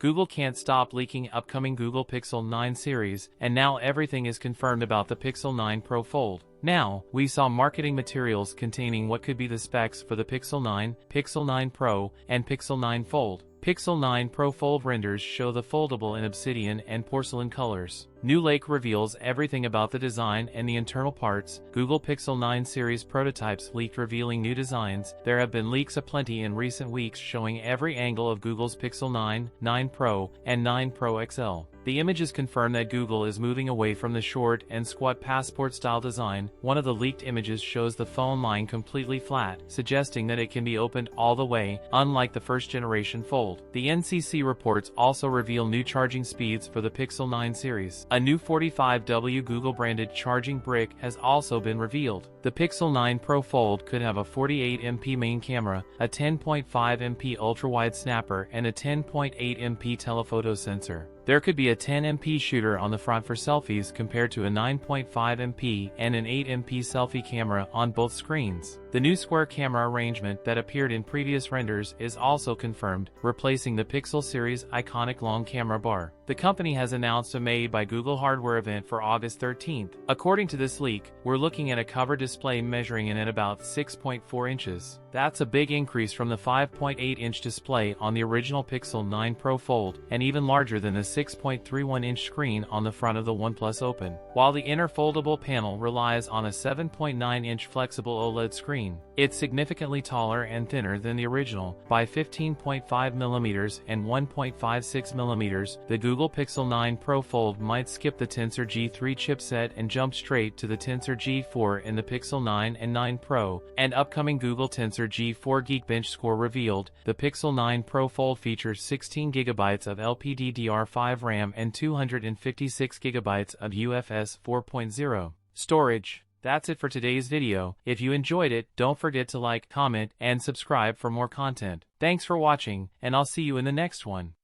Google can't stop leaking upcoming Google Pixel 9 series, and now everything is confirmed about the Pixel 9 Pro Fold. Now, we saw marketing materials containing what could be the specs for the Pixel 9, Pixel 9 Pro, and Pixel 9 Fold. Pixel 9 Pro Fold renders show the foldable in obsidian and porcelain colors. New Lake reveals everything about the design and the internal parts. Google Pixel 9 series prototypes leaked revealing new designs. There have been leaks aplenty in recent weeks showing every angle of Google's Pixel 9, 9 Pro, and 9 Pro XL. The images confirm that Google is moving away from the short and squat passport-style design. One of the leaked images shows the phone lying completely flat, suggesting that it can be opened all the way, unlike the first-generation Fold. The NCC reports also reveal new charging speeds for the Pixel 9 series. A new 45W Google-branded charging brick has also been revealed. The Pixel 9 Pro Fold could have a 48MP main camera, a 10.5MP ultra-wide snapper, and a 10.8MP telephoto sensor. There could be a 10MP shooter on the front for selfies compared to a 9.5MP and an 8MP selfie camera on both screens. The new square camera arrangement that appeared in previous renders is also confirmed, replacing the Pixel series' iconic long camera bar. The company has announced a Made by Google hardware event for August 13th. According to this leak, we're looking at a cover display measuring in at about 6.4 inches. That's a big increase from the 5.8-inch display on the original Pixel 9 Pro Fold, and even larger than the 6.31-inch screen on the front of the OnePlus Open. While the inner foldable panel relies on a 7.9-inch flexible OLED screen, it's significantly taller and thinner than the original by 15.5mm and 1.56mm. The Google Pixel 9 Pro Fold might skip the Tensor G3 chipset and jump straight to the Tensor G4 in the Pixel 9 and 9 Pro, and upcoming Google Tensor G4 Geekbench score revealed. The Pixel 9 Pro Fold features 16GB of LPDDR5 RAM and 256GB of UFS 4.0 storage. That's it for today's video. If you enjoyed it, don't forget to like, comment, and subscribe for more content. Thanks for watching, and I'll see you in the next one.